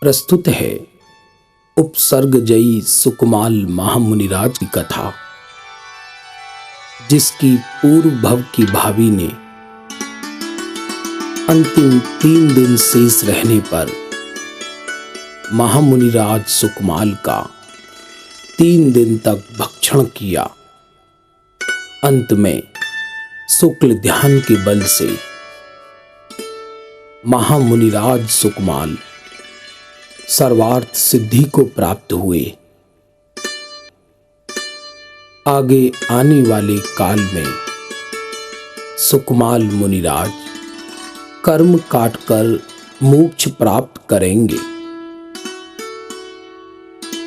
प्रस्तुत है उपसर्गजयी सुकुमाल महामुनिराज की कथा, जिसकी पूर्व भव की भावी ने अंतिम 3 दिन शेष रहने पर महामुनिराज सुकुमाल का 3 दिन तक भक्षण किया। अंत में शुक्ल ध्यान के बल से महामुनिराज सुकुमाल सर्वार्थ सिद्धि को प्राप्त हुए। आगे आने वाले काल में सुकुमाल मुनिराज कर्म काटकर मोक्ष प्राप्त करेंगे।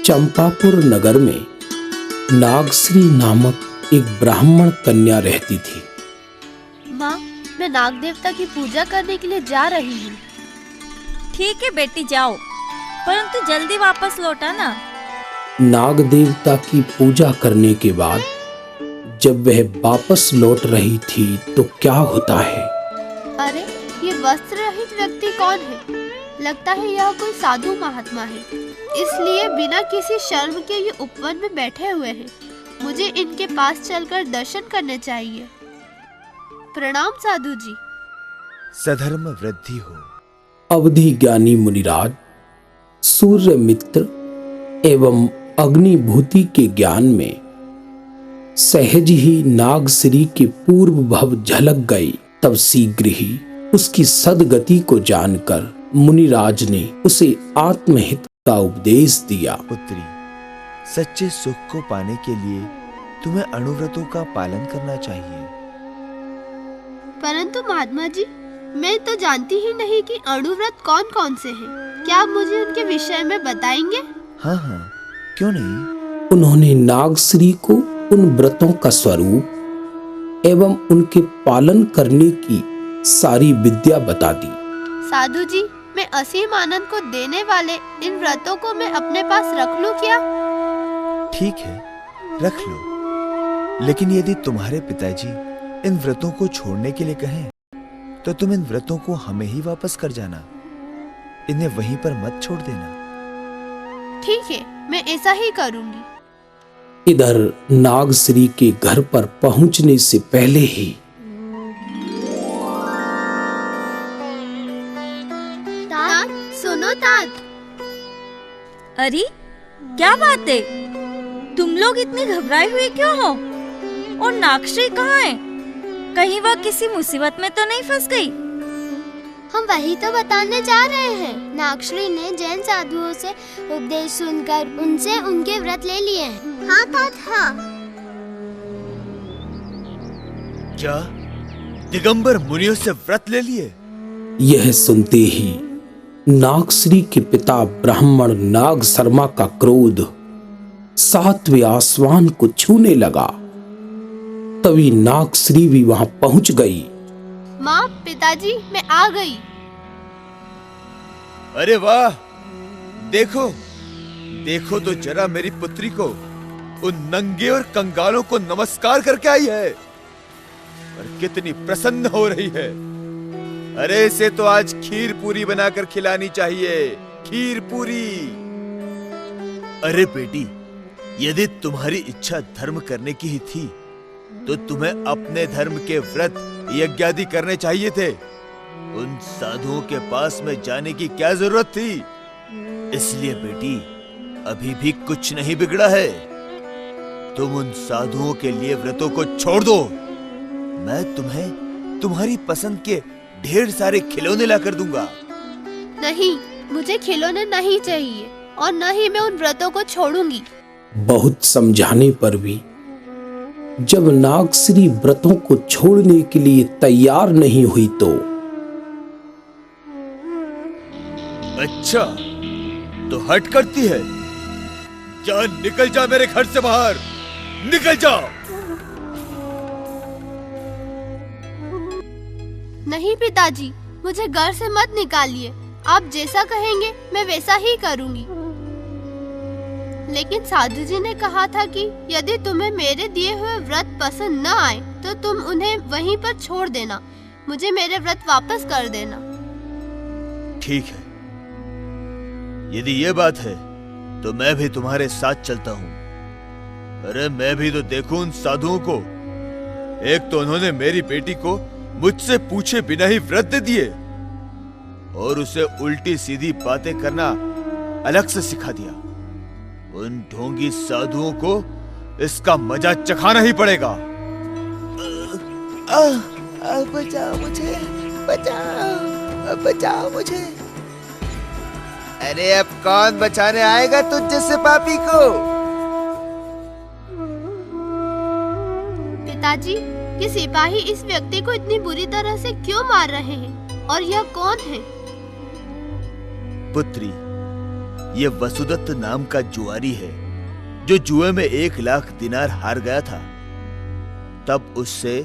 चंपापुर नगर में नागश्री नामक एक ब्राह्मण कन्या रहती थी। माँ, मैं नाग देवता की पूजा करने के लिए जा रही हूँ। ठीक है बेटी, जाओ, परंतु जल्दी वापस लौटा ना। नाग देवता की पूजा करने के बाद जब वह वापस लौट रही थी तो क्या होता है? अरे, ये वस्त्र रहित व्यक्ति कौन है? लगता है यह कोई साधु महात्मा है, इसलिए बिना किसी शर्म के ये उपवन में बैठे हुए हैं। मुझे इनके पास चलकर दर्शन करने चाहिए। प्रणाम साधु जी। सधर्म वृद्धि हो। अवधि ज्ञानी मुनिराज सूर्य मित्र एवं अग्निभूति के ज्ञान में सहज ही नागश्री के पूर्व भव झलक गई। तब शीघ्र ही उसकी सदगति को जानकर मुनिराज ने उसे आत्महित का उपदेश दिया। पुत्री, सच्चे सुख को पाने के लिए तुम्हें अनुव्रतों का पालन करना चाहिए। परंतु महात्मा जी, मैं तो जानती ही नहीं कि अणुव्रत कौन कौन से हैं। क्या आप मुझे उनके विषय में बताएंगे? हाँ हाँ, क्यों नहीं। उन्होंने नागश्री को उन व्रतों का स्वरूप एवं उनके पालन करने की सारी विद्या बता दी। साधु जी, मैं असीम आनंद को देने वाले इन व्रतों को मैं अपने पास रख लूं क्या? ठीक है, रख लो, लेकिन यदि तुम्हारे पिताजी इन व्रतों को छोड़ने के लिए कहें तो तुम इन व्रतों को हमें ही वापस कर जाना। इन्हें वहीं पर मत छोड़ देना। ठीक है, मैं ऐसा ही करूंगी। इधर नागश्री के घर पर पहुंचने से पहले ही तात, सुनो तात। अरे, क्या बात है? तुम लोग इतने घबराए हुए क्यों हो? और नागश्री कहाँ है? कहीं वह किसी मुसीबत में तो नहीं फंस गई? हम वही तो बताने जा रहे हैं। नागश्री ने जैन साधुओं से उपदेश सुनकर उनसे उनके व्रत ले लिए हैं। हाँ तात, हाँ। क्या दिगंबर मुनियों से व्रत ले लिए? यह सुनते ही नागश्री के पिता ब्राह्मण नाग शर्मा का क्रोध 7वें आसमान को छूने लगा। तभी नागश्री भी वहां पहुंच गई। माँ, पिताजी, मैं आ गई। अरे वाह, देखो देखो तो जरा मेरी पुत्री को। उन नंगे और कंगालों को नमस्कार करके आई है और कितनी प्रसन्न हो रही है। अरे, इसे तो आज खीर पूरी बनाकर खिलानी चाहिए, खीर पूरी। अरे बेटी, यदि तुम्हारी इच्छा धर्म करने की ही थी तो तुम्हें अपने धर्म के व्रत यज्ञादि करने चाहिए थे। उन साधुओं के पास में जाने की क्या जरूरत थी? इसलिए बेटी, अभी भी कुछ नहीं बिगड़ा है। तुम उन साधुओं के लिए व्रतों को छोड़ दो। मैं तुम्हें तुम्हारी पसंद के ढेर सारे खिलौने ला कर दूंगा। नहीं, मुझे खिलौने नहीं चाहिए और न ही मैं उन व्रतों को छोड़ूंगी। बहुत समझाने पर भी जब नागश्री व्रतों को छोड़ने के लिए तैयार नहीं हुई तो अच्छा, तो हट करती है। जा, निकल जा मेरे घर से बाहर, निकल जा। नहीं पिताजी, मुझे घर से मत निकालिए। आप जैसा कहेंगे मैं वैसा ही करूंगी। लेकिन साधु जी ने कहा था कि यदि तुम्हें मेरे दिए हुए व्रत पसंद न आए तो तुम उन्हें वहीं पर छोड़ देना, मुझे मेरे व्रत वापस कर देना। ठीक है, यदि ये बात है तो मैं भी तुम्हारे साथ चलता हूं। अरे मैं भी तो देखूं उन साधुओं को। एक तो उन्होंने मेरी बेटी को मुझसे पूछे बिना ही व्रत दे दिए और उसे उल्टी सीधी बातें करना अलग से सिखा दिया। उन ढोंगी साधुओं को इसका मजा चखाना ही पड़ेगा। बचाओ मुझे, बचाओ, बचाओ मुझे। अरे अब कौन बचाने आएगा तुझ जैसे पापी को? पिताजी, ये सिपाही इस व्यक्ति को इतनी बुरी तरह से क्यों मार रहे हैं और यह कौन है? पुत्री, ये वसुदत्त नाम का जुआरी है जो जुए में 1,00,000 दिनार हार गया था। तब उससे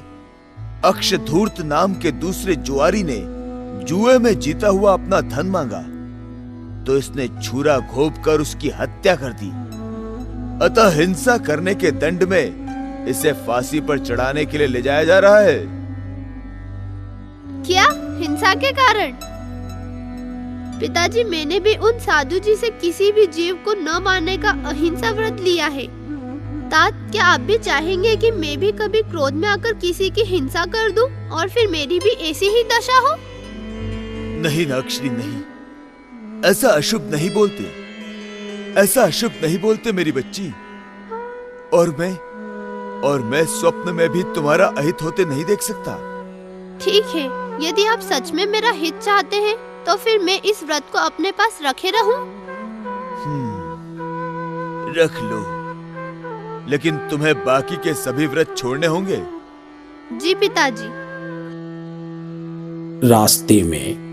अक्षधूर्त नाम के दूसरे जुआरी ने जुए में जीता हुआ अपना धन मांगा तो इसने छुरा घोंप कर उसकी हत्या कर दी। अतः हिंसा करने के दंड में इसे फांसी पर चढ़ाने के लिए ले जाया जा रहा है। क्या हिंसा के कारण? पिताजी, मैंने भी उन साधु जी से किसी भी जीव को न मारने का अहिंसा व्रत लिया है। तात, क्या आप भी चाहेंगे कि मैं भी कभी क्रोध में आकर किसी की हिंसा कर दूं और फिर मेरी भी ऐसी ही दशा हो? नहीं नाक्षरी, नहीं, ऐसा अशुभ नहीं बोलते, ऐसा अशुभ नहीं बोलते मेरी बच्ची। और मैं स्वप्न में भी तुम्हारा अहित होते नहीं देख सकता। ठीक है, यदि आप सच में मेरा हित चाहते हैं तो फिर मैं इस व्रत को अपने पास रखे रहूं? रख लो, लेकिन तुम्हें बाकी के सभी व्रत छोड़ने होंगे। जी पिताजी। रास्ते में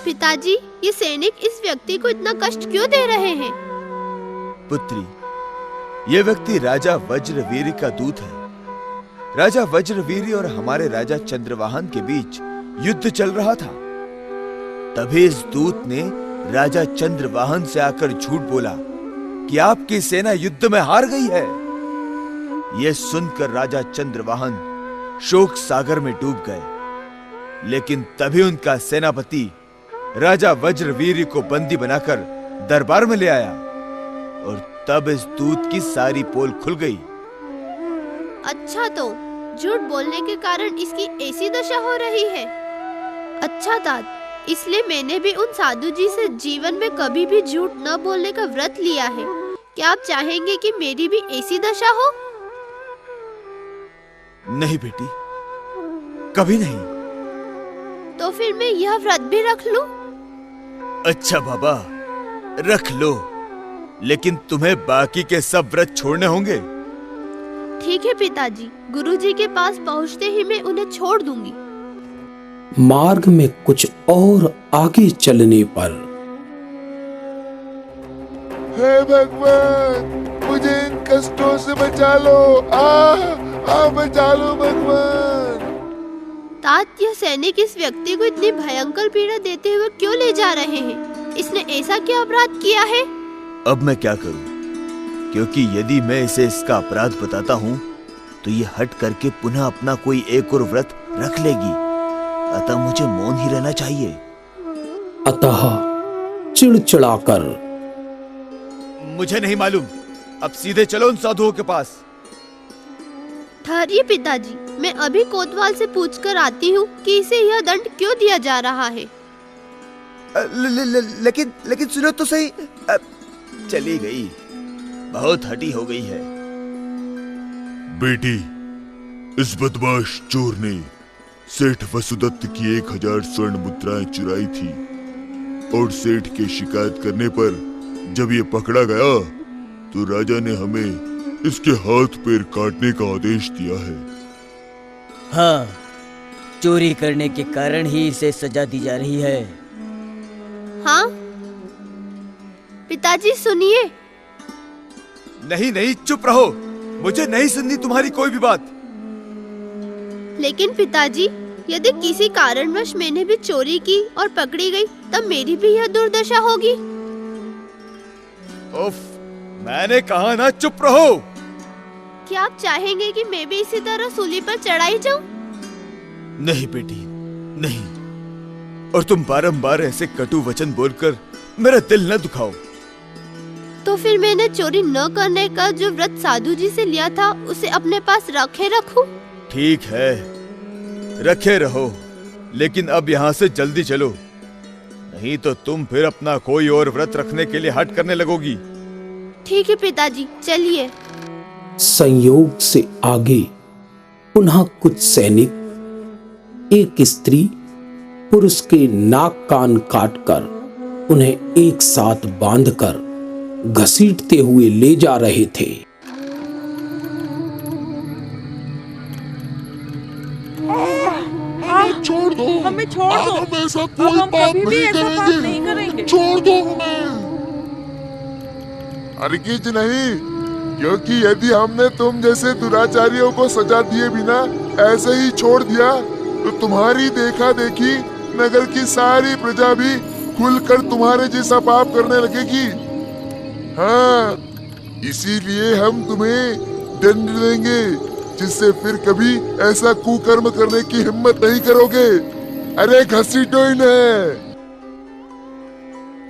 पिताजी, ये सैनिक इस व्यक्ति को इतना कष्ट क्यों दे रहे हैं? पुत्री, ये व्यक्ति राजा वज्रवीर का दूत है। राजा वज्रवीर और हमारे राजा चंद्रवाहन के बीच युद्ध चल रहा था। तभी इस दूत ने राजा चंद्रवाहन से आकर झूठ बोला कि आपकी सेना युद्ध में हार गई है। यह सुनकर राजा चंद्रवाहन शोक सागर में डूब गए। लेकिन तभी उनका सेनापति राजा वज्रवीर को बंदी बनाकर दरबार में ले आया और तब इस दूत की सारी पोल खुल गई। अच्छा, तो झूठ बोलने के कारण इसकी ऐसी दशा हो रही है। अच्छा तात, इसलिए मैंने भी उन साधु जी से जीवन में कभी भी झूठ न बोलने का व्रत लिया है। क्या आप चाहेंगे कि मेरी भी ऐसी दशा हो? नहीं बेटी, कभी नहीं। तो फिर मैं यह व्रत भी रख लूं? अच्छा बाबा, रख लो, लेकिन तुम्हें बाकी के सब व्रत छोड़ने होंगे। ठीक है पिताजी, गुरुजी के पास पहुंचते ही मैं उन्हें छोड़ दूंगी। मार्ग में कुछ और आगे चलने पर हे भगवान, मुझे इन कष्टों से बचा लो। बचा लो भगवान। तात, यह सैनिक इस व्यक्ति को इतनी भयंकर पीड़ा देते हुए क्यों ले जा रहे हैं? इसने ऐसा क्या अपराध किया है? अब मैं क्या करूं? क्योंकि यदि मैं इसे इसका अपराध बताता हूं तो ये हट करके पुनः अपना कोई एक और व्रत रख लेगी। अतः मुझे मौन ही रहना चाहिए। अतः चिड़चिड़ाकर मुझे नहीं मालूम, अब सीधे चलो उन साधुओं के पास। ठहरिए पिताजी, मैं अभी कोतवाल से पूछकर आती हूँ कि इसे यह दंड क्यों दिया जा रहा है। लेकिन सुनो तो सही। चली गई, बहुत हटी हो गई है। बेटी, इस बदमाश चोर ने सेठ वसुदत्त की 1000 स्वर्ण मुद्राएं चुराई थी और सेठ के शिकायत करने पर जब ये पकड़ा गया तो राजा ने हमें इसके हाथ पैर काटने का आदेश दिया है। हाँ, चोरी करने के कारण ही इसे सजा दी जा रही है। हाँ पिताजी, सुनिए। नहीं नहीं, चुप रहो, मुझे नहीं सुननी तुम्हारी कोई भी बात। लेकिन पिताजी, यदि किसी कारणवश मैंने भी चोरी की और पकड़ी गई तब मेरी भी यह दुर्दशा होगी। उफ, मैंने कहा ना चुप रहो। क्या आप चाहेंगे कि मैं भी इसी तरह सूली पर चढ़ाई जाऊं? नहीं बेटी, नहीं। और तुम बारंबार ऐसे कटु वचन बोलकर मेरा दिल न दुखाओ। तो फिर मैंने चोरी न करने का जो व्रत साधु जी से लिया था उसे अपने पास रखे रखूं? ठीक है, रखे रहो, लेकिन अब यहाँ से जल्दी चलो, नहीं तो तुम फिर अपना कोई और व्रत रखने के लिए हट करने लगोगी। ठीक है पिताजी, चलिए। संयोग से आगे पुनः कुछ सैनिक एक स्त्री पुरुष के नाक कान काटकर उन्हें एक साथ बांधकर घसीटते हुए ले जा रहे थे। छोड़ दो, हमें छोड़ दो। हम ऐसा कोई हम पाप कभी भी नहीं ऐसा पाप नहीं करेंगे। करेंगे। छोड़ दो हमें। हरगिज नहीं, क्योंकि यदि हमने तुम जैसे दुराचारियों को सजा दिए बिना ऐसे ही छोड़ दिया तो तुम्हारी देखा देखी नगर की सारी प्रजा भी खुलकर तुम्हारे जैसा पाप करने लगेगी। हाँ, इसीलिए हम तुम्हें दंड देंगे, जिससे फिर कभी ऐसा कुकर्म करने की हिम्मत नहीं करोगे। अरे घसीटो इन्हें।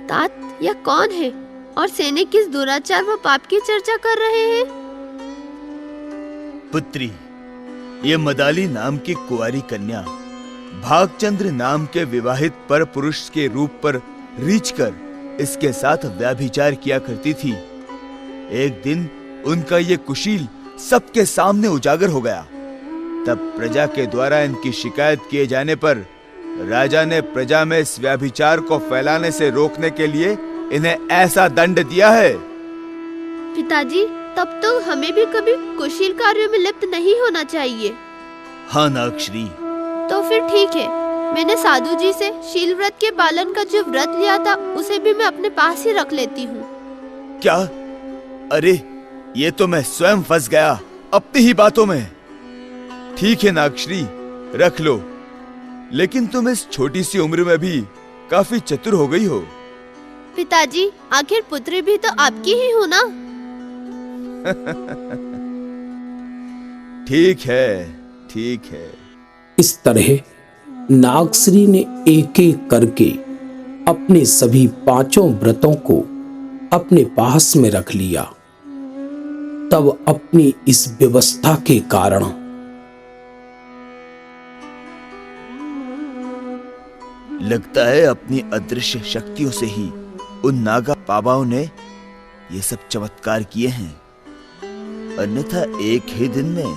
तात, यह कौन है और सैनिक किस दुराचार व पाप की चर्चा कर रहे हैं? पुत्री, ये मदाली नाम की कुंवारी कन्या भागचंद्र नाम के विवाहित पर पुरुष के रूप पर रीछकर इसके साथ व्याभिचार किया करती थी। एक दिन उनका ये कुशील सबके सामने उजागर हो गया। तब प्रजा के द्वारा इनकी शिकायत किए जाने पर राजा ने प्रजा में इस व्याभिचार को फैलाने से रोकने के लिए इन्हें ऐसा दंड दिया है। पिताजी, तब तो हमें भी कभी कुशील कार्यों में लिप्त नहीं होना चाहिए। हाँ नागश्री। तो फिर ठीक है, मैंने साधु जी से शील व्रत के पालन का जो व्रत लिया था उसे भी मैं अपने पास ही रख लेती हूँ। क्या? अरे, ये तो मैं स्वयं फंस गया अपनी ही बातों में। ठीक है नागश्री, रख लो, लेकिन तुम इस छोटी सी उम्र में भी काफी चतुर हो गई हो। पिताजी, आखिर पुत्री भी तो आपकी ही हो ना? ठीक है, ठीक है। इस तरह नागश्री ने एक एक करके अपने सभी 5 व्रतों को अपने पास में रख लिया। तब अपनी इस व्यवस्था के कारण लगता है अपनी अदृश्य शक्तियों से ही उन नागा बाबाओं ने ये सब चमत्कार किए हैं, अन्यथा एक ही दिन में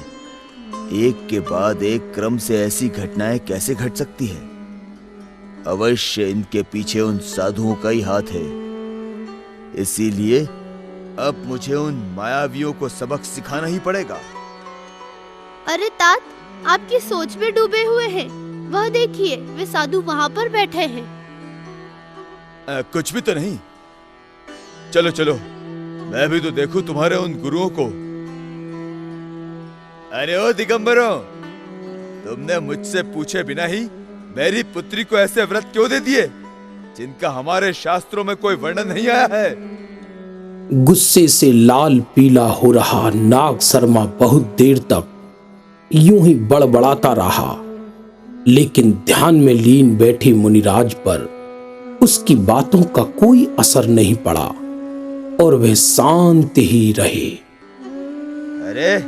एक के बाद एक क्रम से ऐसी घटनाएं कैसे घट सकती है? अवश्य इनके पीछे उन साधुओं का ही हाथ है। इसीलिए अब मुझे उन मायावियों को सबक सिखाना ही पड़ेगा। अरे तात, आपकी सोच में डूबे हुए हैं। वह देखिए, वे साधु वहाँ पर बैठे हैं। कुछ भी तो नहीं। चलो चलो, मैं भी तो देखूं तुम्हारे उन गुरुओं को। अरे ओ दिगंबरों, तुमने मुझसे पूछे बिना ही मेरी पुत्री को ऐसे व्रत क्यों दे दिए जिनका हमारे शास्त्रों में कोई वर्णन नहीं आया है? गुस्से से लाल पीला हो रहा नाग शर्मा बहुत देर तक यूं ही बड़बड़ाता रहा, लेकिन ध्यान में लीन बैठे मुनिराज पर उसकी बातों का कोई असर नहीं पड़ा और वह शांत ही रहे। अरे,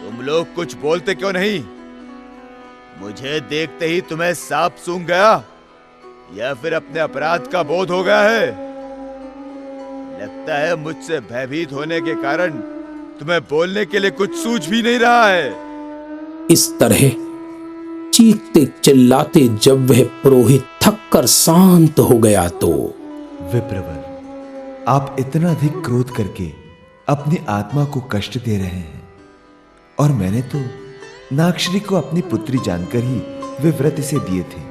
तुम लोग कुछ बोलते क्यों नहीं? मुझे देखते ही तुम्हें सांप सूंघ गया या फिर अपने अपराध का बोध हो गया है? लगता है मुझसे भयभीत होने के कारण तुम्हें बोलने के लिए कुछ सूझ भी नहीं रहा है। इस तरह चीखते चिल्लाते जब वह पुरोहित थक कर शांत हो गया तो विप्रवर, आप इतना अधिक क्रोध करके अपनी आत्मा को कष्ट दे रहे हैं, और मैंने तो नागश्री को अपनी पुत्री जानकर ही वे व्रत इसे दिए थे।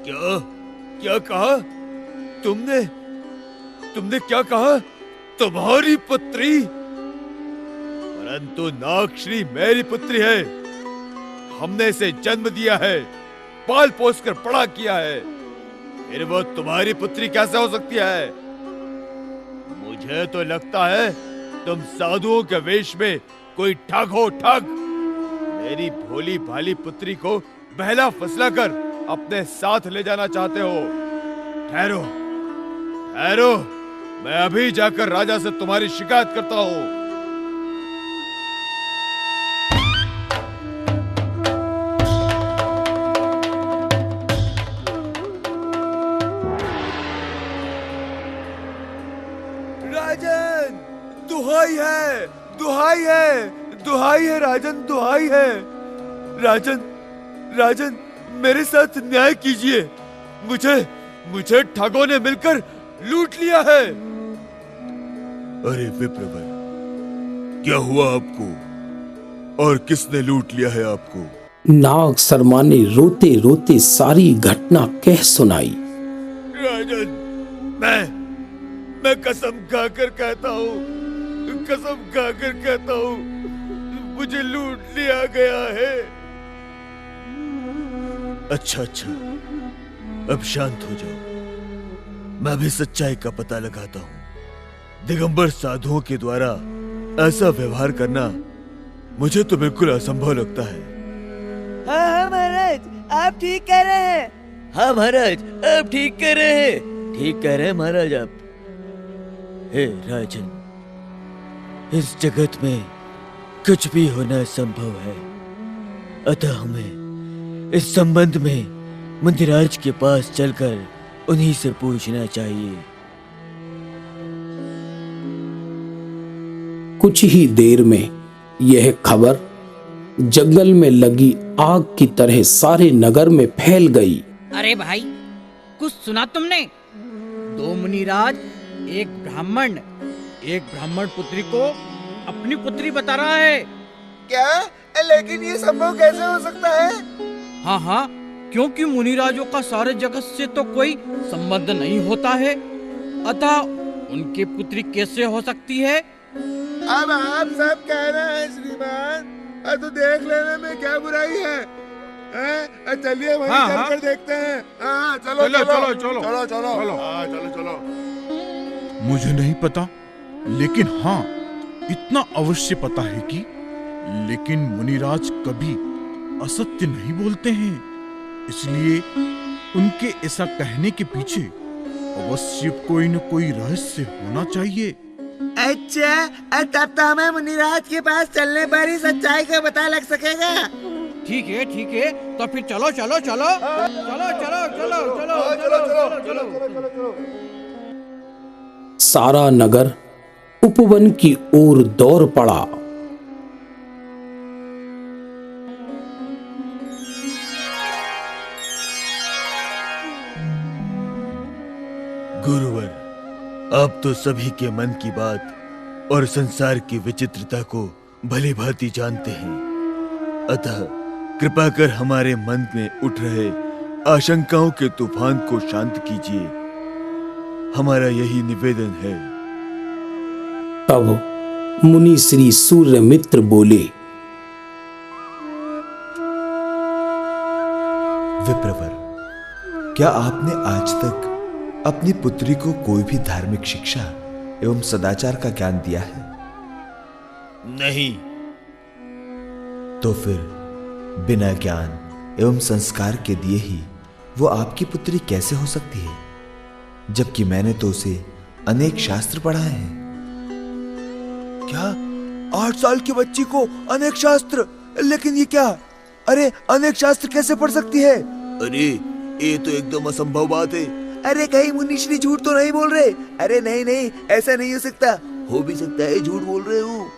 क्या क्या कहा तुमने? तुमने क्या कहा? तुम्हारी पुत्री? परंतु नागश्री मेरी पुत्री है। हमने इसे जन्म दिया है, पाल पोस कर बड़ा किया है, फिर वो तुम्हारी पुत्री कैसे हो सकती है? मुझे तो लगता है तुम साधुओं के वेश में कोई ठग हो ठग। मेरी भोली भाली पुत्री को बहला फसला कर अपने साथ ले जाना चाहते हो। ठहरो ठहरो, मैं अभी जाकर राजा से तुम्हारी शिकायत करता हूं। राजन, दुहाई है, दुहाई है, दुहाई है राजन, दुहाई है। राजन, राजन, मेरे साथ न्याय कीजिए। मुझे ठगों ने मिलकर लूट लिया है। अरे विप्रवर, क्या हुआ आपको और किसने लूट लिया है आपको? नाग शर्मा ने रोते रोते सारी घटना कह सुनाई। राजन, मैं कसम खाकर कहता हूँ, कसम खाकर कहता हूँ, मुझे लूट लिया गया है। अच्छा, अब शांत हो जाओ। मैं भी सच्चाई का पता लगाता हूँ। दिगंबर साधुओं के द्वारा ऐसा व्यवहार करना मुझे तो बिल्कुल असंभव लगता है। हाँ महाराज, आप ठीक कह रहे हैं। हाँ महाराज, आप ठीक कह रहे हैं। ठीक कह रहे हैं महाराज आप। हे राजन, इस जगत में कुछ भी होना संभव है, अतः हमें इस संबंध में मंदिराज के पास चलकर उन्हीं से पूछना चाहिए। कुछ ही देर में यह खबर जंगल में लगी आग की तरह सारे नगर में फैल गई। अरे भाई, कुछ सुना तुमने? दो मुनिराज, एक ब्राह्मण पुत्री को अपनी पुत्री बता रहा है। क्या? लेकिन ये संभव कैसे हो सकता है? हाँ, क्योंकि मुनिराजों का सारे जगत से तो कोई संबंध नहीं होता है, अतः उनकी पुत्री कैसे हो सकती है? अब आप सब कह रहे हैं श्रीमान, तो देख लेने में क्या बुराई है? चलिए वहीं चलकर देखते हैं। चलो। मुझे नहीं पता, लेकिन हाँ इतना अवश्य पता है कि लेकिन मुनिराज कभी असत्य नहीं बोलते हैं, इसलिए उनके ऐसा कहने के पीछे अवश्य कोई न कोई रहस्य होना चाहिए। अच्छा, तब तो हमें मुनिराज के पास चलने पर ही सच्चाई का पता लग सकेगा। ठीक है, तो फिर चलो। सारा नगर उपवन की ओर दौड़ पड़ा। गुरुवर, आप तो सभी के मन की बात और संसार की विचित्रता को भली भांति जानते हैं, अतः कृपा कर हमारे मन में उठ रहे आशंकाओं के तूफान को शांत कीजिए। हमारा यही निवेदन है। तब मुनि श्री सूर्यमित्र बोले, विप्रवर, क्या आपने आज तक अपनी पुत्री को कोई भी धार्मिक शिक्षा एवं सदाचार का ज्ञान दिया है? नहीं। तो फिर बिना ज्ञान एवं संस्कार के दिए ही वो आपकी पुत्री कैसे हो सकती है, जबकि मैंने तो उसे अनेक शास्त्र पढ़ाए हैं। क्या? 8 साल की बच्ची को अनेक शास्त्र? लेकिन ये क्या? अरे अनेक शास्त्र कैसे पढ़ सकती है? अरे ये तो एकदम असंभव बात है। अरे कहीं मुनीश्री झूठ तो नहीं बोल रहे? अरे नहीं, ऐसा नहीं हो सकता। हो भी सकता है झूठ बोल रहे हो।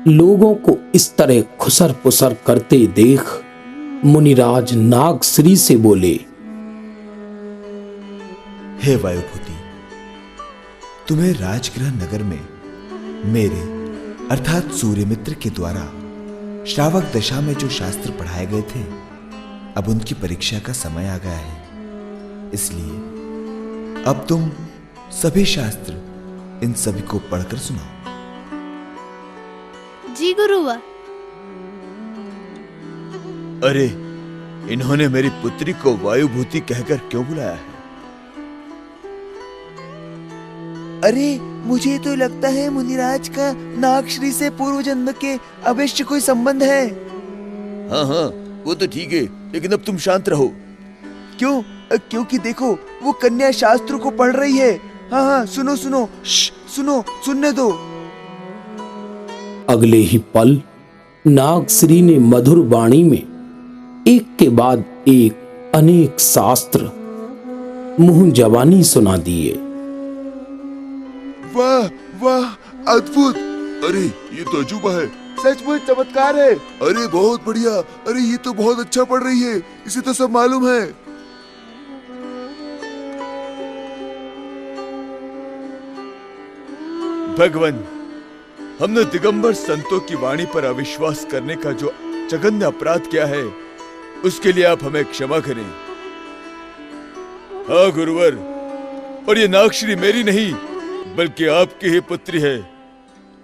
लोगों को इस तरह खुसर पुसर करते देख मुनिराज नागश्री से बोले, हे वायुभूति, तुम्हें राजगृह नगर में मेरे अर्थात सूर्यमित्र के द्वारा श्रावक दशा में जो शास्त्र पढ़ाए गए थे, अब उनकी परीक्षा का समय आ गया है। इसलिए अब तुम सभी शास्त्र इन सभी को पढ़कर सुनाओ। जी गुरुवर। अरे इन्होंने मेरी पुत्री को वायुभूति कहकर क्यों बुलाया है? अरे मुझे तो लगता है मुनिराज का नागश्री से पूर्व जन्म के अवश्य कोई संबंध है। हाँ हाँ, वो तो ठीक है, लेकिन अब तुम शांत रहो। क्यों? क्योंकि देखो वो कन्या शास्त्र को पढ़ रही है। हाँ हाँ, सुनो सुनो, सुनो, सुनने दो। अगले ही पल नागश्री ने मधुर वाणी में एक के बाद एक अनेक शास्त्र मुंह जवानी सुना दिए। वाह वाह, अद्भुत! अरे ये तो अजूबा है, सचमुच चमत्कार है। अरे बहुत बढ़िया, अरे ये तो बहुत अच्छा पढ़ रही है, इसे तो सब मालूम है। भगवान, हमने दिगंबर संतों की वाणी पर अविश्वास करने का जो जघन्य अपराध किया है, उसके लिए आप हमें क्षमा करें। हाँ गुरुवर, और ये नागश्री मेरी नहीं बल्कि आपकी ही पुत्री है,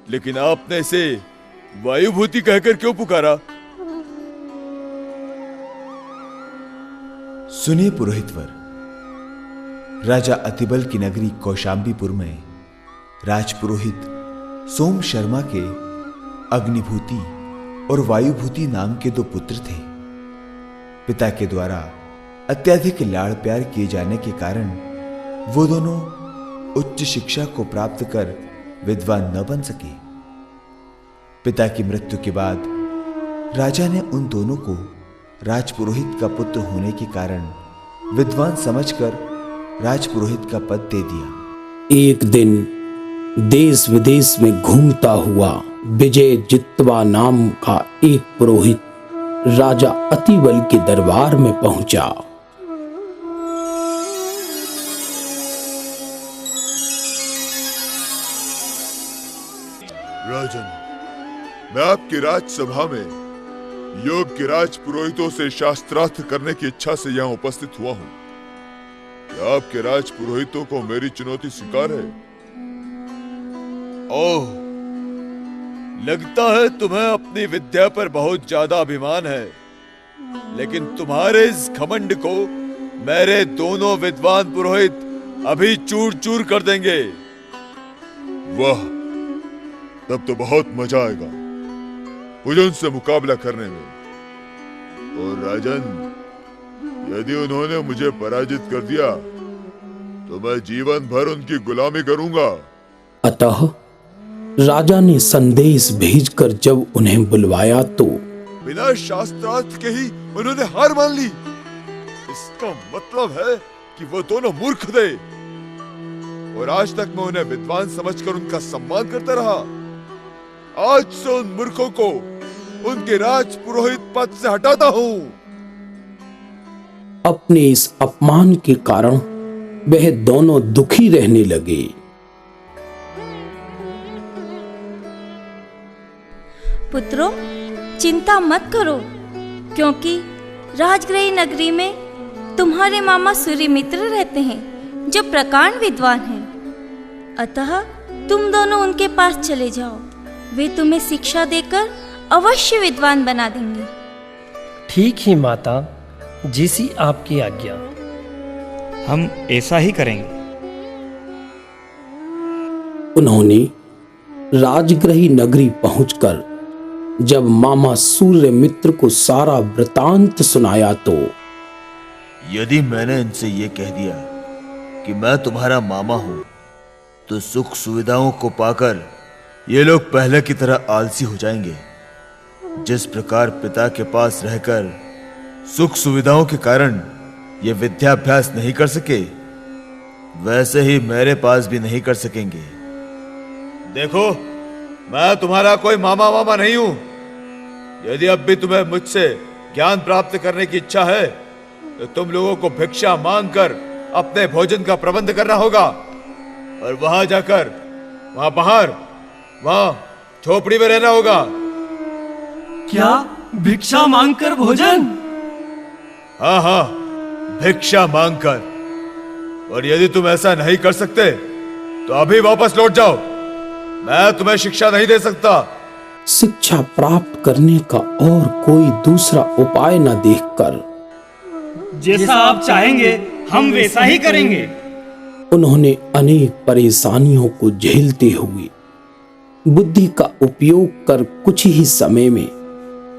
लेकिन आपने इसे वायुभूति कहकर क्यों पुकारा? सुनिए पुरोहितवर, राजा अतिबल की नगरी कौशाम्बीपुर में राजपुरोहित सोम शर्मा के अग्निभूति और वायुभूति नाम के दो पुत्र थे। पिता के द्वारा अत्यधिक लाड़ प्यार किए जाने के कारण वो दोनों उच्च शिक्षा को प्राप्त कर विद्वान न बन सके। पिता की मृत्यु के बाद राजा ने उन दोनों को राजपुरोहित का पुत्र होने के कारण विद्वान समझकर राजपुरोहित का पद दे दिया। एक दिन देश विदेश में घूमता हुआ विजय जित्वा नाम का एक पुरोहित राजा अतिबल के दरबार में पहुंचा। राजन, मैं आपकी राजसभा में योग्य राज पुरोहितों से शास्त्रार्थ करने की इच्छा से यहाँ उपस्थित हुआ हूँ। क्या आपके राज पुरोहितों को मेरी चुनौती स्वीकार है? ओह, लगता है तुम्हें अपनी विद्या पर बहुत ज्यादा अभिमान है, लेकिन तुम्हारे इस घमंड को मेरे दोनों विद्वान पुरोहित अभी चूर चूर कर देंगे। वाह, तब तो बहुत मजा आएगा मुझे उनसे मुकाबला करने में। और राजन, यदि उन्होंने मुझे पराजित कर दिया तो मैं जीवन भर उनकी गुलामी करूंगा। अतः राजा ने संदेश भेजकर जब उन्हें बुलवाया तो बिना शास्त्रार्थ के ही उन्होंने हार मान ली। इसका मतलब है कि वो दोनों मूर्ख थे, और आज तक मैं उन्हें विद्वान समझकर उनका सम्मान करता रहा। आज से उन मूर्खों को उनके राज पुरोहित पद से हटाता हूं। अपने इस अपमान के कारण वह दोनों दुखी रहने लगे। पुत्रों, चिंता मत करो, क्योंकि राजगृही नगरी में तुम्हारे मामा सूर्यमित्र रहते हैं, जो प्रकांड विद्वान हैं। अतः तुम दोनों उनके पास चले जाओ, वे तुम्हें शिक्षा देकर अवश्य विद्वान बना देंगे। ठीक ही माता, जैसी आपकी आज्ञा। हम ऐसा ही करेंगे। उन्होंने राजगृही नगरी पहुंचकर जब मामा सूर्यमित्र को सारा वृतांत सुनाया तो यदि मैंने इनसे ये कह दिया कि मैं तुम्हारा मामा हूं, तो सुख सुविधाओं को पाकर ये लोग पहले की तरह आलसी हो जाएंगे। जिस प्रकार पिता के पास रहकर सुख सुविधाओं के कारण ये विद्याभ्यास नहीं कर सके, वैसे ही मेरे पास भी नहीं कर सकेंगे। देखो, मैं तुम्हारा कोई मामा नहीं हूं। यदि अब भी तुम्हें मुझसे ज्ञान प्राप्त करने की इच्छा है, तो तुम लोगों को भिक्षा मांगकर अपने भोजन का प्रबंध करना होगा, और वहां जाकर वहां झोपड़ी में रहना होगा। क्या भिक्षा मांगकर भोजन? हाँ हाँ, भिक्षा मांगकर। और यदि तुम ऐसा नहीं कर सकते तो अभी वापस लौट जाओ, मैं तुम्हें शिक्षा नहीं दे सकता। शिक्षा प्राप्त करने का और कोई दूसरा उपाय न देखकर जैसा आप चाहेंगे हम वैसा ही करेंगे। उन्होंने अनेक परेशानियों को झेलते हुए बुद्धि का उपयोग कर कुछ ही समय में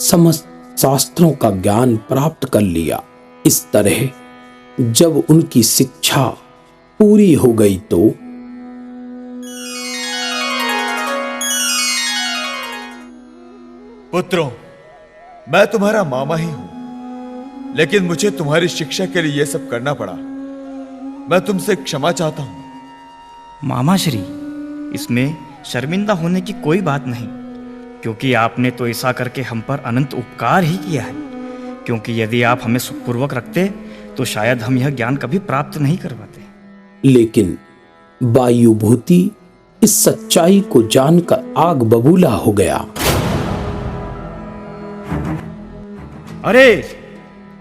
समस्त शास्त्रों का ज्ञान प्राप्त कर लिया। इस तरह जब उनकी शिक्षा पूरी हो गई तो पुत्रों, मैं तुम्हारा मामा ही हूं, लेकिन मुझे तुम्हारी शिक्षा के लिए यह सब करना पड़ा। मैं तुमसे क्षमा चाहता हूं। मामा श्री, इसमें शर्मिंदा होने की कोई बात नहीं, क्योंकि आपने तो ऐसा करके हम पर अनंत उपकार ही किया है। क्योंकि यदि आप हमें सुखपूर्वक रखते तो शायद हम यह ज्ञान कभी प्राप्त नहीं कर पाते। लेकिन वायुभूति इस सच्चाई को जानकर आग बबूला हो गया। अरे,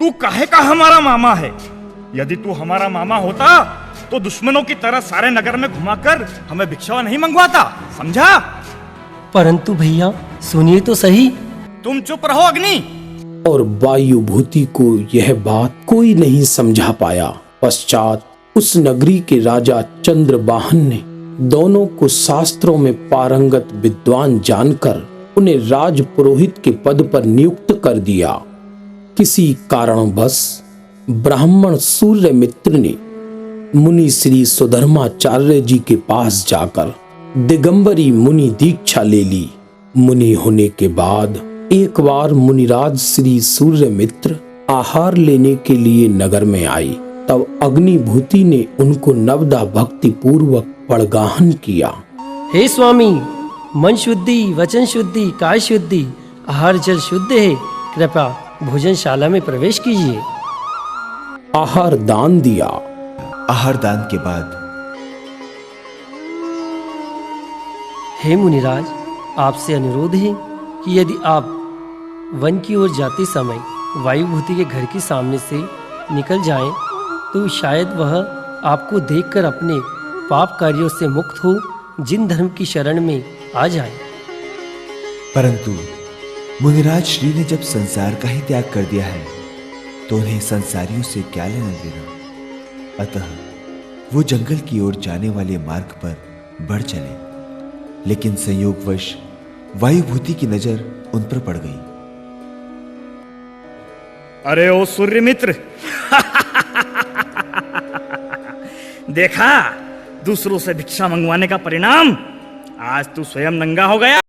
तू काहे का हमारा मामा है? यदि तू हमारा मामा होता तो दुश्मनों की तरह सारे नगर में घुमाकर हमें भिक्षा नहीं मंगवाता, समझा? परंतु भैया सुनिए तो सही। तुम चुप रहो अग्नि। और वायुभूति को यह बात कोई नहीं समझा पाया। पश्चात उस नगरी के राजा चंद्रवाहन ने दोनों को शास्त्रों में पारंगत विद्वान जानकर उन्हें राज पुरोहित के पद पर नियुक्त कर दिया। किसी कारणवश ब्राह्मण सूर्यमित्र ने मुनि श्री सुधर्माचार्य जी के पास जाकर दिगंबरी मुनि दीक्षा ले ली। मुनि होने के बाद एक बार मुनिराज श्री सूर्यमित्र आहार लेने के लिए नगर में आई। तब अग्निभूति ने उनको नवदा भक्ति पूर्वक पड़गाहन किया। हे स्वामी, मन शुद्धि, वचन शुद्धि, काय शुद्धि, आहार जल शुद्ध है, कृपया भोजनशाला में प्रवेश कीजिए। आहार दान दिया। आहार दान के बाद हे मुनिराज, आपसे अनुरोध है कि यदि आप वन की ओर जाते समय वायुभूति के घर के सामने से निकल जाएं, तो शायद वह आपको देखकर अपने पाप कार्यों से मुक्त हो जिन धर्म की शरण में आ जाए। परंतु मुनिराज श्री ने जब संसार का ही त्याग कर दिया है तो उन्हें संसारियों से क्या लेना देना। अतः वो जंगल की ओर जाने वाले मार्ग पर बढ़ चले, लेकिन संयोगवश वायुभूति की नजर उन पर पड़ गई। अरे ओ सूर्यमित्र, देखा दूसरों से भिक्षा मंगवाने का परिणाम? आज तू स्वयं नंगा हो गया।